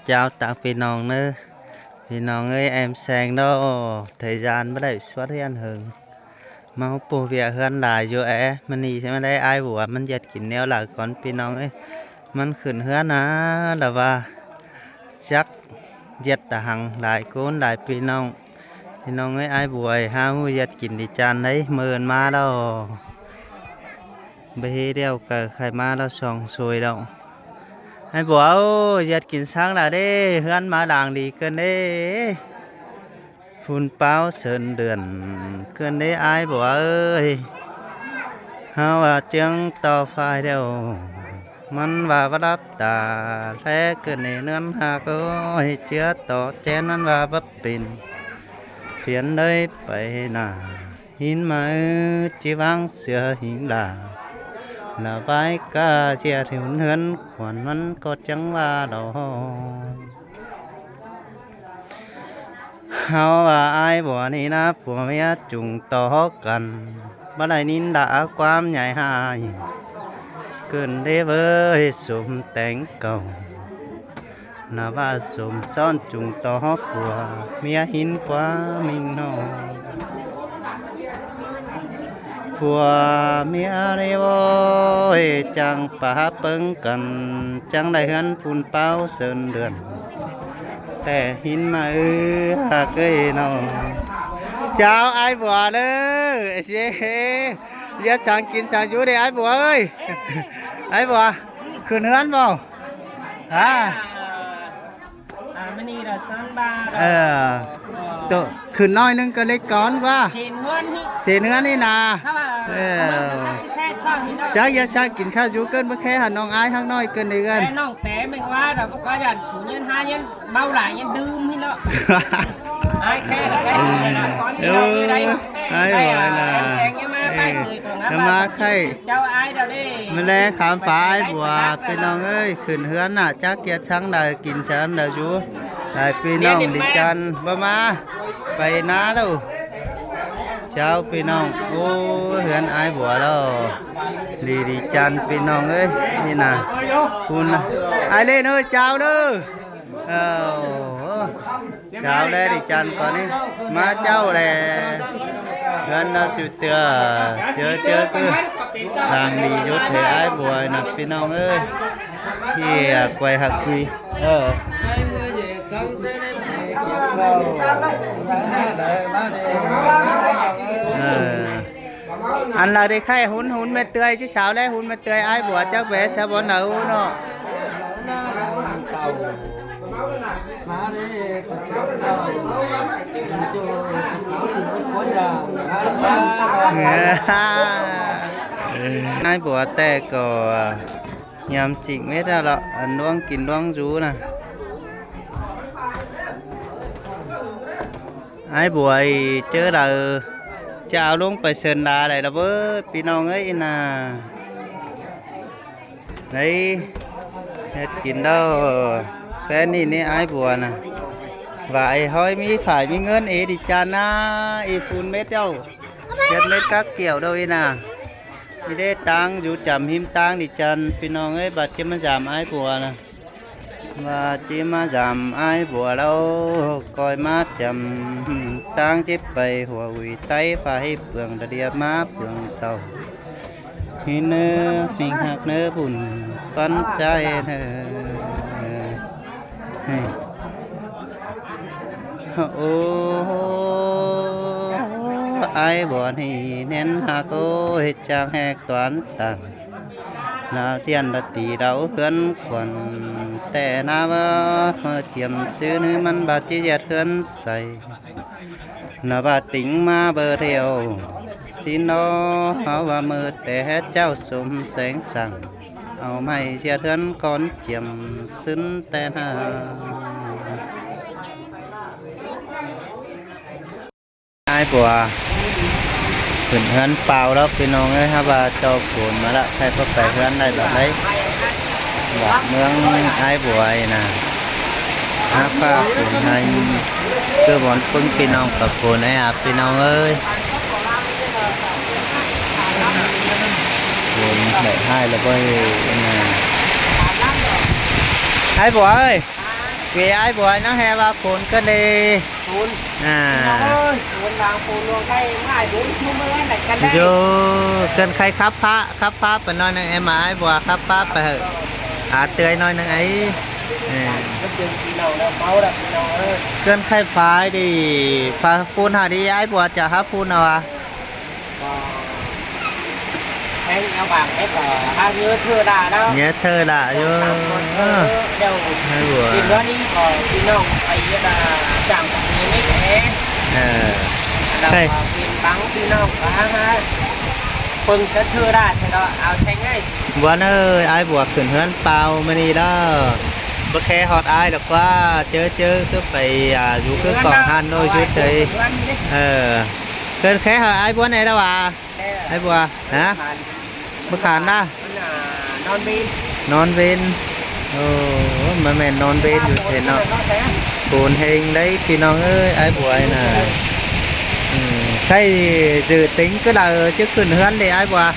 Chào tặng phi nòng nữa. Phi nòng ơi em sang đó thời gian bắt đầu xuất hiện hưởng mau bù việc hơn lại vô ế mình đi xem đây ai bùa mình giật kín neo là con phi nòng ấy mình khẩn hơn á là và chắc giật là hằng lại cuốn lại phi nòng ấy ai bùa ha mu giật kín đi chan đấy mượn ma đâu bây đeo cả khai ma đó sòng xuôi đâu ai bùa ơi giật kín sáng là đi hơn ma làng đi cơn đi phun bao sơn đường cơn đấy ai bùa ơi hao à tiếng tàu phai đeoมันว่าวัดตาแท้เกินในเนื้อหาก็ให้เชื้อต่อแจนมันว่าบับปินเพียนเลยไปหน้าหินมาจีวังเสือหิงลาละไว้กาเสียถึงเฮือนขวัญมันก็จังว่าดอกเฮาว่าอายบ่นี่นะผัวเมียจุงต่อกันบ่ได้นินดาความใหญ่หายเกินได้เว้ยสมแต่งเก่านาว่าสมซ่อนจุงต่อผัวเมียหินกว่ามิงนองผัวเมียได้โว้ยจังป่าเปิงกันจังได้เฮือนปุ่นเป้าเสินเดือนแต่หินมาหากเอ้ยน้องเจ้าไอ้บัวเด้อเสียยัดสั่งกินสั่งอยู่ได้ไอ้บัวเอ้ยไอ้บัวขึ้นเฮือนบ่มันนี่เราซ้ำบาตัวขึ้นน้อยนึงก็เล็กก้อนกว่าเชนเฮือนนี่เสียเนื้อนี่นะแค่ช่องนี่เนาะจ้าอย่าสั่งกินข้าวจูเกินเมื่อแค่หันน้องไอ้ข้างน้อยเกินเลยกันแค่น้องแต่มึงว่าเราบอกว่าอย่าสูญเงิน5เงินเบาหลายเงินดื่มนี่เนาะไอ้แค่ละแค่ละก้อนนี่เราอยู่ได้ไอ้บ่อยนะแสงยังมาใครเคยของน้ำมาใครเจ้าไอ้เดี๋ยวนี้มาแล้วขามฟ้าไอ้บัวเป็นน้องเอ้ยขึ้นเฮือนน่ะจักเกียร์ช้างได้กินช้างได้จูได้พี่น้องดิจันบ่มาไปน้าแล้วเจ้าพี่น้องโอ้เฮือนไอ้บัวแล้วดีจันพี่น้องเอ้ยนี่น่ะคุณไอ้เล่นเอ้ยเจ้าเด้อเจ้าเลยดิจันก่อนนี่มาเจ้าเลยเฮือนเราจุดเตือเจอคือทางดียุทธไอ้บัวนะพี่น้องเอ้ยที่ไกวหักคุยอันเราได้ไข่หุ่นเม็ดเตยที่สาวได้หุ่นเม็ดเตยไอ้บัวเจ้าแบสะบอนเอาเนาะไอ้บัวแต่ก็ยำจิกไม่ได้หรอกอันดวงกินดวงจูนะไอ้บัวเจอเราจะเอาลงไปเชิญดาอะไรล่ะเว้ยพี่น้องเอ้ยน่ะđấy hết kín đâu cái này ai buồn à vậy thôi mi phải mi ngân ý đi chăn á ý phun mét đâu chết mét các kiểu đâu ý nà đi đây tang dù chậm him tang đi chăn phi nong ấy bật chứ mà giảm ai buồn à và chỉ mà giảm ai buồn đâu coi má chậm tang chết bầyหัว quỳ tay phải phường đã đi má phường tàu khi nơ mình hạt nơ buồn bắn trái nơ ai buồn thì nên hạt ôi trang hẹt toán tàng nào tiền đã tỷ đấu hơn quầnแต่นาว่าเทียมซื้อนื้อมันบาดที่จะเทือนใส่นาบาดติ๋งมาเบอร์เดียวสินอเขาว่ามือแต่เจ้าสมแสงสั่งเอาไม่เชียเทือนก้อนเจียมซึ้นแต่นาไอ้บัวขึ้นเฮือนเปล่าแล้วพี่น้องเอ้ยครับว่าเจ้าโขนมาละใครก็ไปเฮือนได้แบบนี้แบบเมืองไอ้บัวนะฮะป้าขุนให้เพื่อบอลปึ้งพี่น้องกับขุนไอ้อาพี่น้องเอ้ยขุนได้ให้แล้วก็นะไอ้บัวเอ้ย vì ai buổi nó hè ba phun cái đi ปูน à เอ้ยปูนบางปูนลงใกล้ง่ายปูนชุ่มเอ้ยไหนกันได้ vô cần khai khắp phá và nói năng em ai buổi khắp phá phải à tươi nói năng ấy ก็เจอพี่น้องแล้วเมาแล้วพี่น้องเอ้ย cần khai phá đi phá phun hả đi ai buổi chả hấp phun nào à แห้งเอาบางให้ต่อถ้าเยอะเชื่อได้แล้ว nhớ thơ đã vô เดี๋ยว hai buổi กินแล้วนี่ก็พี่น้องไปยะดาจำกับนี้ไม่แพ้ เรากินบังพี่น้องก็ฮะปึงจะเชื่อได้ใช่ไหมเอาใช้ง่าย วันเอ้ยai buổi khẩn hơn bao mà đi đó bất khe hot ai được quá chớ cứ phải dù cứ còn han thôi chứ thì cần khe hả ai buổi này đâu à ai buổi hả bất khán đó นอนบิน non bên mà mẹ non bên rồi thì nó buồn hình đấy thì nó ơi ai buổi nè cái dự tính cứ là chứ khẩn hơn thì ai buổi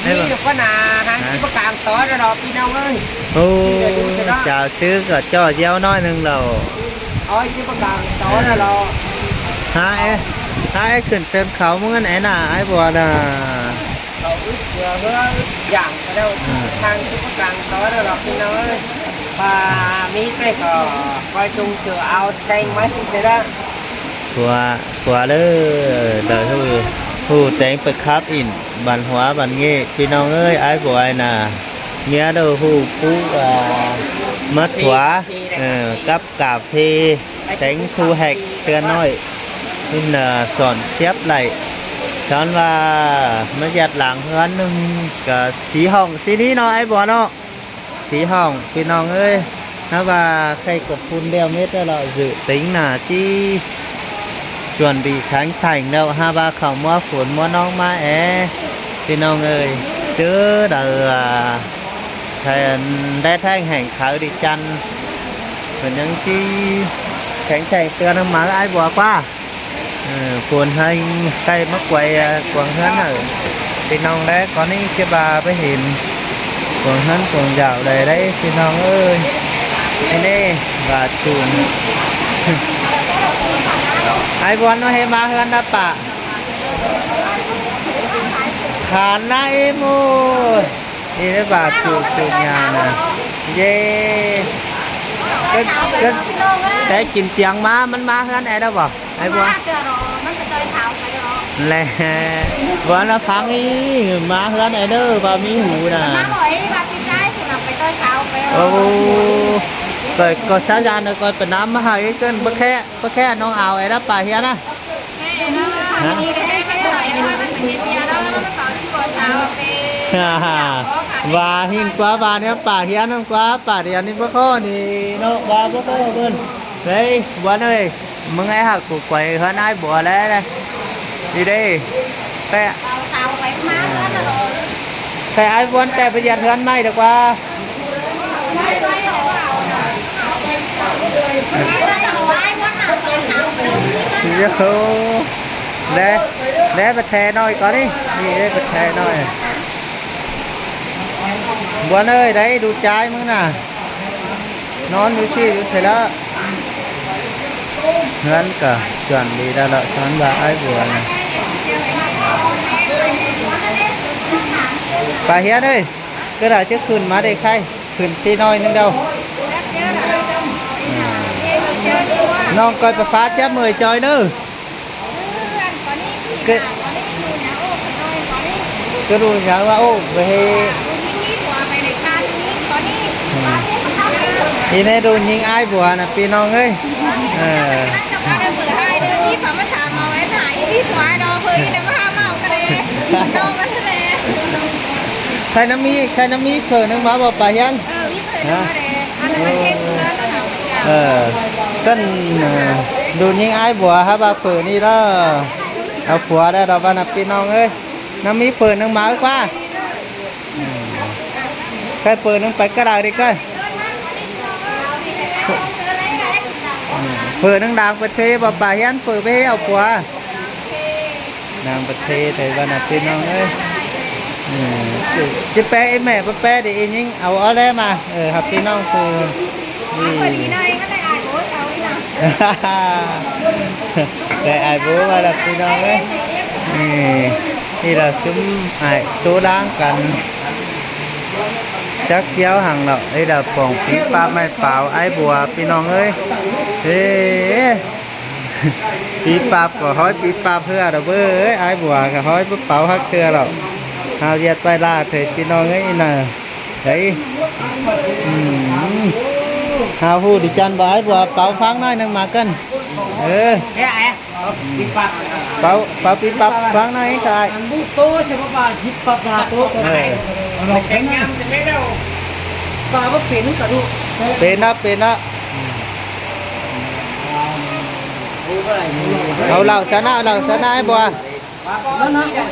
นี่ก็นาฮะที่ประกางต่อระดับพี่น้องเอ้ย chào sư có cho gieo nói nâng lầu อ้อยที่ประกางต่อระดับ hai khẩn sơn khấu muốn ấy là ai buồn là เราอึดเพื่ออย่างก็ได้ทางที่ประกางต่อระดับพี่น้องเอ้ยมีใครก็คอยจุงเสือเอาแซงไว้ที่จะได้ của đó đời thu tránh bật khắp in bản hóa bản nghệพี่น้องเอ้ยai của ai là nghĩa đâu hù phú mất hóa cấp cà phê tránh thu hạch kia nói nên là sòn xếp lại chọn và mới giặt làng hơn cả xí hồng xí đi nó ai bỏ nó xí hồngพี่น้องเอ้ยnó và khay cột phun đeo mét ra là dự tính là chi chuẩn bị khánh thành đâu ha ba khẩu mua phun mua nong maพี่น้องเอ้ยchứ đợi thầy đe thanh hành khởi đi chăn rồi những chi khánh thành tưa nó mở ai bỏ qua phun hay cây mất quay quần hơn ởพี่น้องđấy có ní cái bà với hình quần hơn quần dạo đầy đấyพี่น้องơi thế đây và chuồng ai buồn nó hay ma hơn đã bà khán na em ơi đi đấy bà chuồng nhà nè yeah cái để chìm tiếng má mình má hơn ai đâu bỏ ai buồn lẹ vợ nó phăng ý má hơn ai đâu bà mi hủ nè rồi có sáng ra nữa coi phần năm hai cái cơn bơ khe nó ảo ấy đó bà hiền á và hiền quá bà nữa bà hiền không quá bà hiền đi bơ khô thì nó bà bơ khô hơn đây vợ ơi mừng ai học của quầy hơn ai bùa đấy đây đi đi cái ai muốnแต่bây giờ hơn may được qua để bật thè nói có đi để bật thè nói Buồn ơi đấy đu trái mừng nè non như xì thấy đó ngân cả chuẩn bị ra lợi xoắn bà ai buồn này bà Hiến ơi cứ là trước khuyên má để khai khuyên xì nói nâng đâu non coi bà phát chấp 10 chơi nữa cái đu nhà mà ô về thì này đu những ai buồn là pin non ấy khai nó mi khởi nó má bảo bà Hiến cân đu những ai buồn ha bà khởi đi đóเอาผัวได้ดอกบานพี่น้องเอ้ยน้ำมีปืนน้ำมากว่าใครปืนน้ำไปกระดาษดิก้อยปืนน้ำดังประเทศบ่ป่าเฮียนปืนไปให้เอาผัวนางประเทศแต่บานพี่น้องเอ้ยจะแปะไอ้แม่แปะดิยิ่งเอาอะไรมาครับพี่น้องคือ นี่ พอดีหน่อยก็ได้อายโบ๊ทเอาไว้นะ ได้ไอ้บูมาแล้วพี่น้องเอ้ยนี่นี่เราซุ้มไอ้ตัวล้างกันจักเกี้ยวหังเราไอ้ดาป่องปีปลาไม่เปล่าไอ้บัวพี่น้องเอ้ยเฮ้ปีปลาก็ห้อยปีปลาเพื่อเราเบ้อไอ้บัวก็ห้อยปุ๊บเป่าฮักเตือเราเอาเยียดไปลาเถิดพี่น้องเอ้ยน่ะเฮ้ยหาผู้ดิจันบ่ไอ้บัวเป่าฟังน้อยนึงมากันเฮ้ยปิดปาก เป่าปีปลาฟังน้อยใช่ บุโตใช่ป่ะป่าฮิปปะปลาโตตัวไหนเราเสียงยามจะไม่ได้ปลาว่าเป็นกระดูก เป็นนะเอาเหล่าสนะไอ้บัว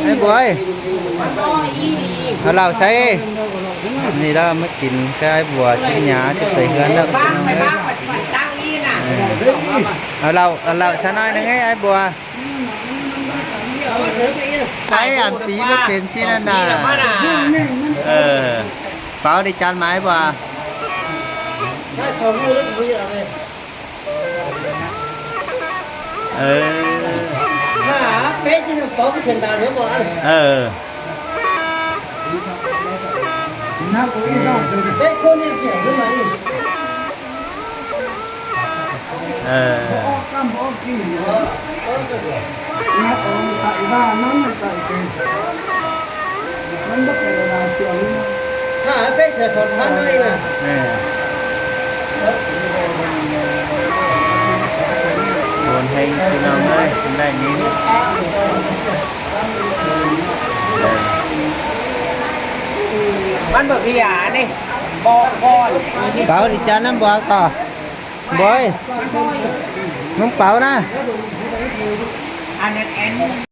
ไอ้บัวเอาเหล่าใส่นี่เราไม่กินก็ไอ้บัวกินหยาจะไปเฮือนแล้ว ตั้งอีน่ะ เอาเหล่าสนะนึงไอ้บัวไปอ่านปีไม่เป็นสินั่นน่ะเปล่าได้จานไม้บัวเป๊ะสินะป๊อปเซนดาร์เนาะบ่น้ากูอีกแล้วเป๊ะคนนี้เกี่ยวด้วยมั้ยกำบอกกี่น้าโอ้ตายบ้านนั่นตายจริงมันบ่เป็นอะไรเสียเลยเป๊ะเสียสอนพันเลยนะโดนให้พี่น้องเลยได้นี้มันแบบพี่ยานี่บอล เปล่าดิจานน้ำบัวต่อบอยน้องเปล่านะอันนั้นแอน